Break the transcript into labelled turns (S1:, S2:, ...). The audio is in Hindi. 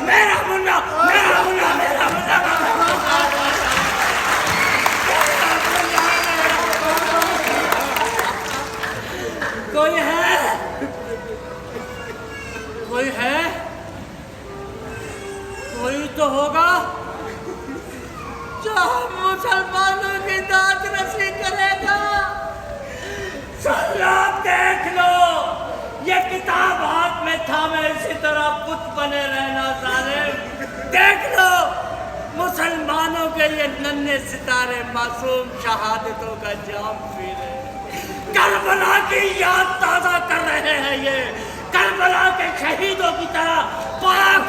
S1: मेरा मुन्ना, मेरा मुन्ना, मेरा मुन्ना। कोई है? कोई है? कोई तो होगा जो मुसलमानों की दाद रसी करेगा। चलो देख लो, ये किताब हाथ में थामे इसी तरह पुत बने रहना सालिम। देख लो, मुसलमानों के ये नन्हे सितारे मासूम शहादतों का जाम पी रहे हैं, करबला की याद ताजा कर रहे हैं। ये करबला के शहीदों की तरह पाक